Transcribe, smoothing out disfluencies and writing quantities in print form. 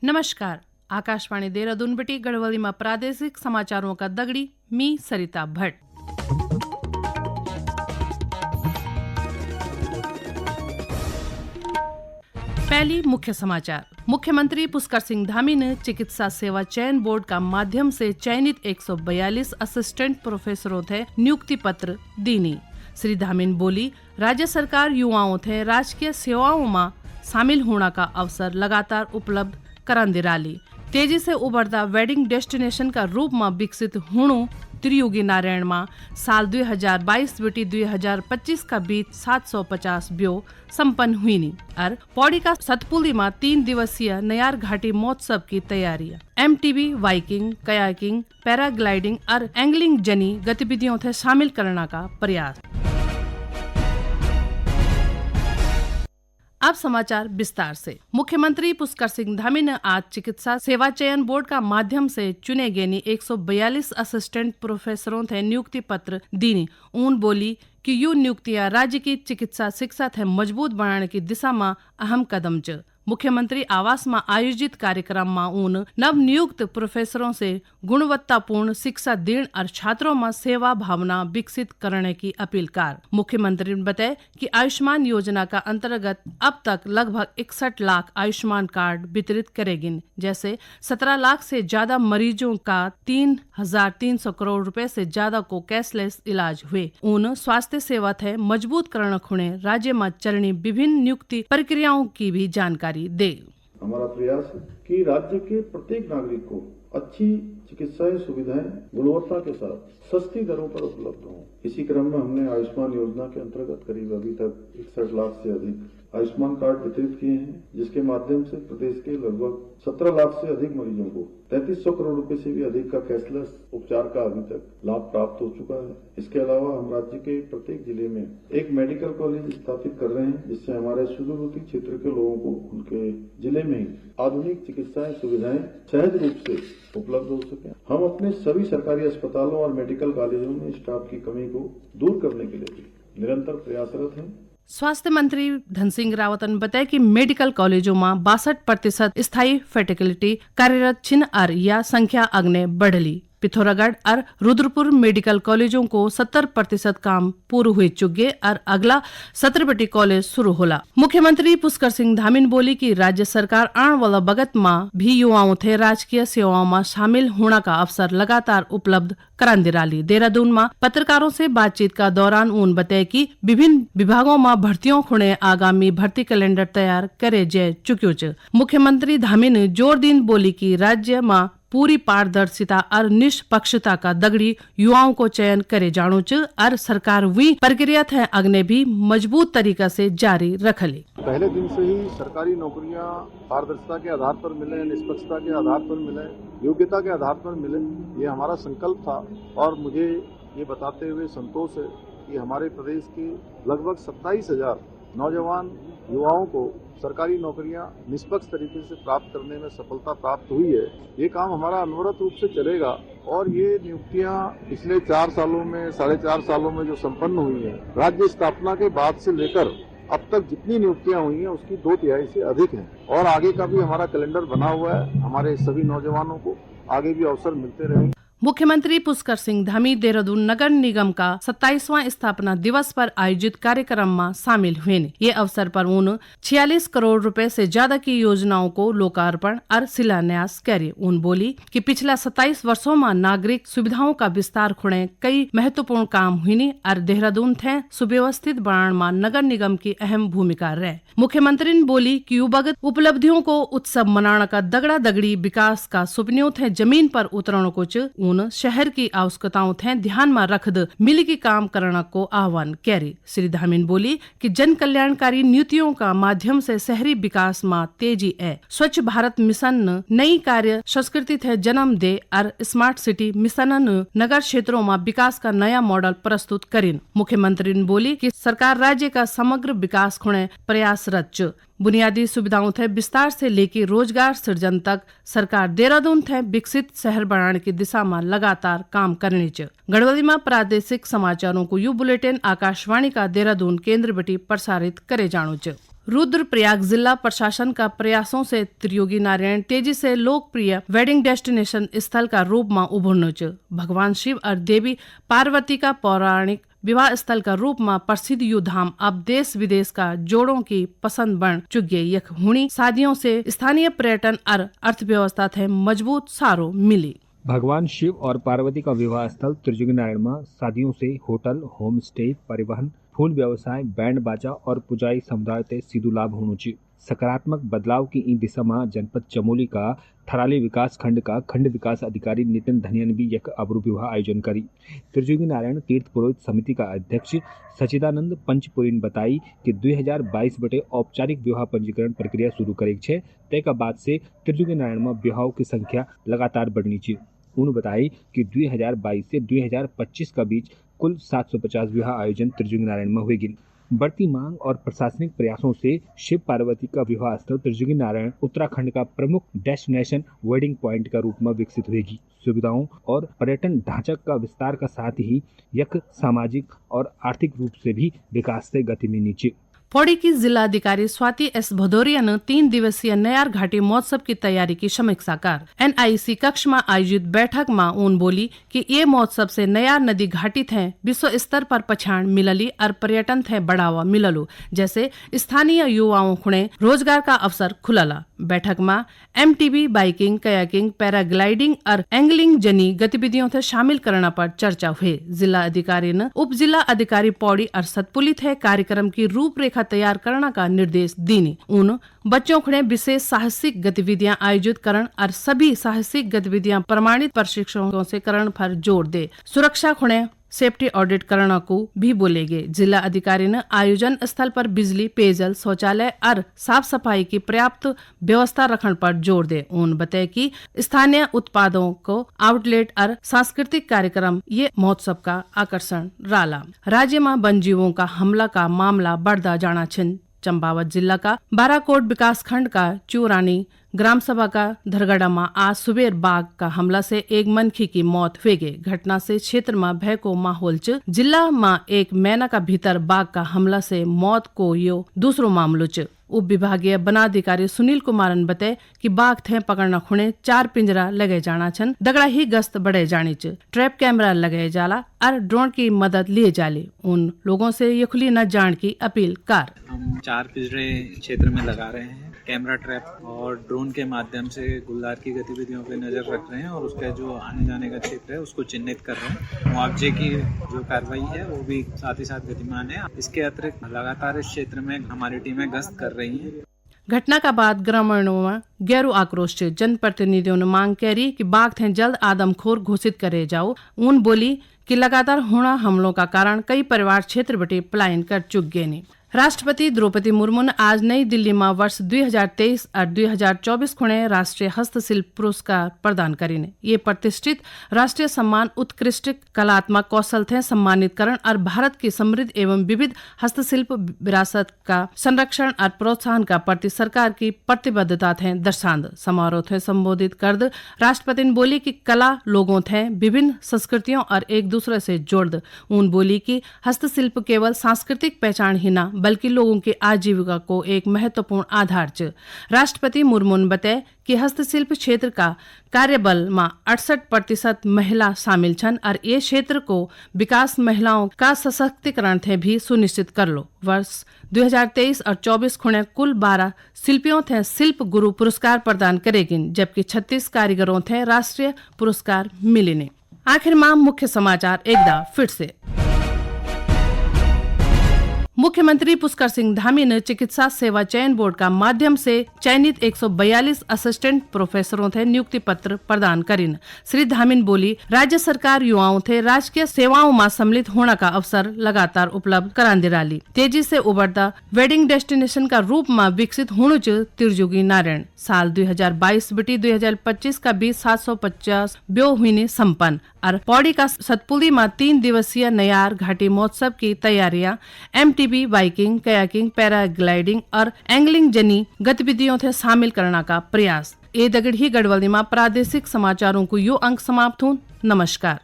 नमस्कार। आकाशवाणी देहरादून बेटी गढ़वाली में प्रादेशिक समाचारों का दगड़ी मी सरिता भट्ट। पहली मुख्य समाचार। मुख्यमंत्री पुष्कर सिंह धामी ने चिकित्सा सेवा चयन बोर्ड का माध्यम से चयनित 142 असिस्टेंट प्रोफेसरों थे नियुक्ति पत्र दीनी। श्री धामीन बोली, राज्य सरकार युवाओं थे राजकीय सेवाओं में शामिल होने का अवसर लगातार उपलब्ध करांदी राली। तेजी से उभरता वेडिंग डेस्टिनेशन का रूप में विकसित होणु त्रियुगी नारायण में साल 2022-2025 का बीच 750 ब्यो संपन्न हुई नी और पौड़ी का सतपुली में 3 दिवसीय नयार घाटी महोत्सव की तैयारी। MTB वाइकिंग, कयाकिंग, पैराग्लाइडिंग और एंगलिंग जनी गतिविधियों से शामिल करने का प्रयास। अब समाचार विस्तार से। मुख्यमंत्री पुष्कर सिंह धामी ने आज चिकित्सा सेवा चयन बोर्ड का माध्यम से चुने गए 142 असिस्टेंट प्रोफेसरों थे नियुक्ति पत्र दीनी। उन बोली कि यू नियुक्तियां राज्य की चिकित्सा शिक्षा थे मजबूत बनाने की दिशा में अहम कदम च। मुख्यमंत्री आवास में आयोजित कार्यक्रम में उन नव नियुक्त प्रोफेसरों से गुणवत्तापूर्ण शिक्षा देने और छात्रों में सेवा भावना विकसित करने की अपील कर। मुख्यमंत्री ने बताया कि आयुष्मान योजना का अंतर्गत अब तक लगभग 61 लाख आयुष्मान कार्ड वितरित करेगी, जैसे 17 लाख से ज्यादा मरीजों का 3,300 करोड़ रुपए से ज्यादा को कैशलेस इलाज हुए। उन स्वास्थ्य सेवा थे मजबूत करने खुणे राज्य में चलनी विभिन्न नियुक्ति प्रक्रियाओं की भी जानकारी दे। हमारा प्रयास है कि राज्य के प्रत्येक नागरिक को अच्छी चिकित्सा सुविधाएं गुणवत्ता के साथ सस्ती दरों पर उपलब्ध हों। इसी क्रम में हमने आयुष्मान योजना के अंतर्गत करीब अभी तक 61 लाख से अधिक आयुष्मान कार्ड वितरित किए हैं, जिसके माध्यम से प्रदेश के लगभग 17 लाख से अधिक मरीजों को 3300 करोड़ रुपए से भी अधिक का कैशलेस उपचार का अभी तक लाभ प्राप्त हो चुका है। इसके अलावा हम राज्य के प्रत्येक जिले में एक मेडिकल कॉलेज स्थापित कर रहे हैं, जिससे हमारे सुदूरवर्ती क्षेत्र के लोगों को उनके जिले में ही आधुनिक चिकित्सा सुविधाएं सहज रूप से उपलब्ध हो सके। हम अपने सभी सरकारी अस्पतालों और मेडिकल कॉलेजों में स्टाफ की कमी को दूर करने के लिए भी निरंतर प्रयासरत हैं। स्वास्थ्य मंत्री धन सिंह रावत ने बताया कि मेडिकल कॉलेजों में 62% स्थायी फैकल्टी कार्यरत छिन और यह संख्या अगने बढ़ली। पिथौरागढ़ और रुद्रपुर मेडिकल कॉलेजों को 70% काम पूर्ण हुए चुके और अगला 17 कॉलेज शुरू होला। मुख्यमंत्री पुष्कर सिंह धामी बोली कि राज्य सरकार आने वाला वक्त में भी युवाओं थे राजकीय सेवाओं में शामिल होने का अवसर लगातार उपलब्ध करांदी राली। देहरादून में पत्रकारों से बातचीत का दौरान उन बताए कि विभिन्न विभागों में भर्तियों खुणे आगामी भर्ती कैलेंडर तैयार करे जा चुक्यो च। मुख्यमंत्री धामी ने जोर दिन बोली कि राज्य में पूरी पारदर्शिता और निष्पक्षता का दगड़ी युवाओं को चयन करे जानो च और सरकार वी प्रक्रिया थे अग्ने भी मजबूत तरीका से जारी रखली। पहले दिन से ही सरकारी नौकरियां पारदर्शिता के आधार पर मिले, निष्पक्षता के आधार पर मिले, योग्यता के आधार पर मिले, ये हमारा संकल्प था। और मुझे ये बताते हुए संतोष है कि हमारे प्रदेश के लगभग 27,000 नौजवान युवाओं को सरकारी नौकरियां निष्पक्ष तरीके से प्राप्त करने में सफलता प्राप्त हुई है। ये काम हमारा अनवरत रूप से चलेगा और ये नियुक्तियां पिछले 4 सालों में, 4.5 सालों में जो संपन्न हुई है, राज्य स्थापना के बाद से लेकर अब तक जितनी नियुक्तियां हुई हैं उसकी 2/3 से अधिक है। और आगे का भी हमारा कैलेंडर बना हुआ है। हमारे सभी नौजवानों को आगे भी अवसर मिलते रहेंगे। मुख्यमंत्री पुष्कर सिंह धामी देहरादून नगर निगम का 27वां स्थापना दिवस पर आयोजित कार्यक्रम में शामिल हुए। ये अवसर पर उन 46 करोड़ रुपए से ज्यादा की योजनाओं को लोकार्पण और शिलान्यास करे। उन बोली कि पिछला 27 वर्षों में नागरिक सुविधाओं का विस्तार खुणे कई महत्वपूर्ण काम हुई और देहरादून थे सुव्यवस्थित बनाने में नगर निगम की अहम भूमिका रहे। मुख्यमंत्री ने बोली कि युवगत उपलब्धियों को उत्सव मनाने का दगड़ा दगड़ी विकास का सुपनियों थे जमीन पर उतरण को उन शहर की आवश्यकताओं थे ध्यान में रख मिल के काम करने को आह्वान करे। श्री धामीन बोली कि जन कल्याणकारी नीतियों का माध्यम से शहरी विकास में तेजी है। स्वच्छ भारत मिशन नई कार्य संस्कृति थे जन्म दे और स्मार्ट सिटी मिशन नगर क्षेत्रों में विकास का नया मॉडल प्रस्तुत करें। मुख्यमंत्री ने बोली कि सरकार राज्य का समग्र विकास खुणे प्रयासरत। बुनियादी सुविधाओं थे विस्तार से लेकर रोजगार सृजन तक सरकार देहरादून थे विकसित शहर बनाने की दिशा में लगातार काम करने च। गढ़वाली में प्रादेशिक समाचारों को यू बुलेटिन आकाशवाणी का देहरादून केंद्र बटी प्रसारित करे जानो च। रुद्रप्रयाग जिला प्रशासन का प्रयासों से त्रियोगी नारायण तेजी से लोकप्रिय वेडिंग डेस्टिनेशन स्थल का रूप में उभरनो छ। भगवान शिव और देवी पार्वती का पौराणिक विवाह स्थल का रूप में प्रसिद्ध यू धाम अब देश विदेश का जोड़ों की पसंद बन चुके। यख हुणी शादियों से स्थानीय पर्यटन और अर्थव्यवस्था थे मजबूत सारो मिली। भगवान शिव और पार्वती का विवाह स्थल त्रिजुगी नारायण में शादियों से होटल, होम स्टे, परिवहन, फूल व्यवसाय, बैंड बाजा और पुजारी समुदाय ते सीधो लाभ होनो चाहिए। सकारात्मक बदलाव की इन दिशा में जनपद चमोली का थराली विकास खंड का खंड विकास अधिकारी नितिन धनियन भी एक अबरू विवाह आयोजन करी। त्रिजुगी नारायण तीर्थ पुरोहित समिति का अध्यक्ष सचिदानंद पंचपुरीन बताई कि 2022 बटे औपचारिक विवाह पंजीकरण प्रक्रिया शुरू करे छे। तेका बाद से त्रिजुगी नारायण में विवाहों की संख्या लगातार बढ़नी चाहिए। उन्होंने बताई कि 2022 से 2025 का बीच कुल 750 विवाह आयोजन त्रिजुगी नारायण में हुएगी। बढ़ती मांग और प्रशासनिक प्रयासों से शिव पार्वती का विवाह स्थल त्रिजुगी नारायण उत्तराखंड का प्रमुख डेस्टिनेशन वेडिंग पॉइंट का रूप में विकसित होगी। सुविधाओं और पर्यटन ढांचा का विस्तार का साथ ही यक सामाजिक और आर्थिक रूप से भी विकास से गति में नीचे। पौड़ी की जिला अधिकारी स्वाति एस भदौरिया ने 3 दिवसीय नयार घाटी महोत्सव की तैयारी की समीक्षा कर NIC कक्ष में आयोजित बैठक में उन बोली कि ये महोत्सव से नयार नदी घाटी थे विश्व स्तर पर पहचान मिलली और पर्यटन थे बढ़ावा मिललू, जैसे स्थानीय युवाओं खुणे रोजगार का अवसर खुलला। बैठक में MTB बाइकिंग, कयाकिंग, पैराग्लाइडिंग और एंगलिंग जनी गतिविधियों थे शामिल करने पर चर्चा हुई। जिला अधिकारी ने उप जिला अधिकारी पौड़ी और सतपुली थे कार्यक्रम की रूपरेखा तैयार करने का निर्देश दीनी। उन बच्चों खुणे विशेष साहसिक गतिविधियां आयोजित करण और सभी साहसिक गतिविधियां प्रमाणित प्रशिक्षकों से करण पर जोर दे। सुरक्षा खुणे सेफ्टी ऑडिट करना को भी बोलेगे। जिला अधिकारी ने आयोजन स्थल पर बिजली, पेयजल, शौचालय और साफ सफाई की पर्याप्त व्यवस्था रखने पर जोर दे। उन बताए कि स्थानीय उत्पादों को आउटलेट और सांस्कृतिक कार्यक्रम ये महोत्सव का आकर्षण राला। राज्य में वन जीवों का हमला का मामला बढ़ता जाना छिन। चंपावत जिला का बाराकोट विकास खंड का चूरानी ग्राम सभा का धरगड़ा में आज सुबेर बाघ का हमला से एक मनखी की मौत हुई गई। घटना से क्षेत्र में भय को माहौल च। जिला में एक मैना का भीतर बाघ का हमला से मौत को यो दूसरो मामलो च। उप विभागीय वनाधिकारी सुनील कुमार ने बताए कि बाघ थे पकड़ना खुणे 4 पिंजरा लगे जाना छन। दगड़ा ही गश्त बढ़े जानी च। ट्रैप कैमरा लगे जाला और ड्रोन की मदद लिए जाले। उन लोगों से ये खुली न जान की अपील कर। हम 4 पिंजरे क्षेत्र में लगा रहे हैं। कैमरा ट्रैप और ड्रोन के माध्यम से गुलदार की गतिविधियों पे नजर रख रहे हैं और उसका जो आने जाने का क्षेत्र है उसको चिन्हित कर रहे हैं। मुआवजे की जो कार्रवाई है वो भी साथ ही साथ गतिमान है। इसके अतिरिक्त लगातार इस क्षेत्र में हमारी टीमें गश्त कर रही हैं। घटना का बाद ग्रामीणों में गहरो आक्रोश थे। जनप्रतिनिधियों ने मांग करी कि बाघ थे जल्द आदमखोर घोषित करे जाओ। उन बोली कि लगातार होना हमलों का कारण कई परिवार क्षेत्र बटे पलायन कर चुक गए। राष्ट्रपति द्रौपदी मुर्मू ने आज नई दिल्ली में वर्ष 2023 और 2024 खुणे राष्ट्रीय हस्तशिल्प पुरस्कार प्रदान करें। ये प्रतिष्ठित राष्ट्रीय सम्मान उत्कृष्ट कलात्मक कौशल थे सम्मानित करण और भारत की समृद्ध एवं विविध हस्तशिल्प विरासत का संरक्षण और प्रोत्साहन का प्रति सरकार की प्रतिबद्धता थे दर्शांद। समारोह थे संबोधित कर राष्ट्रपति ने बोली कि कला लोगों थे विभिन्न संस्कृतियों और एक दूसरे से जोड़। उन बोली कि हस्तशिल्प केवल सांस्कृतिक पहचान ही न बल्कि लोगों की आजीविका को एक महत्वपूर्ण आधार च। राष्ट्रपति मुर्मू ने बताया कि हस्तशिल्प क्षेत्र का कार्यबल में 68% महिला शामिल छन और ये क्षेत्र को विकास महिलाओं का सशक्तिकरण थे भी सुनिश्चित कर लो। वर्ष 2023 और 24 खुणे कुल 12 शिल्पियों थे शिल्प गुरु पुरस्कार प्रदान करेगी, जबकि 36 कारीगरों थे राष्ट्रीय पुरस्कार मिले। आखिर में मुख्य समाचार एकदा फिर से। मुख्यमंत्री पुष्कर सिंह धामी ने चिकित्सा सेवा चयन बोर्ड का माध्यम से चयनित 142 असिस्टेंट प्रोफेसरों थे नियुक्ति पत्र प्रदान करीन। श्री धामीन बोली राज्य सरकार युवाओं थे राजकीय सेवाओं में सम्मिलित होने का अवसर लगातार उपलब्ध करान दिराली। तेजी से उभरता वेडिंग डेस्टिनेशन का रूप में विकसित होने त्रिजुगी नारायण साल 2022 बटी 2025 का बीच 750 ब्यो हुई संपन्न और पौड़ी का सतपुली में 3 दिवसीय नयार घाटी महोत्सव की तैयारियां MTB बाइकिंग, कयाकिंग, पैराग्लाइडिंग और एंगलिंग जनी गतिविधियों से शामिल करने का प्रयास। ए दगड़ी गढ़वाली में प्रादेशिक समाचारों को यो अंक समाप्त हूं। नमस्कार।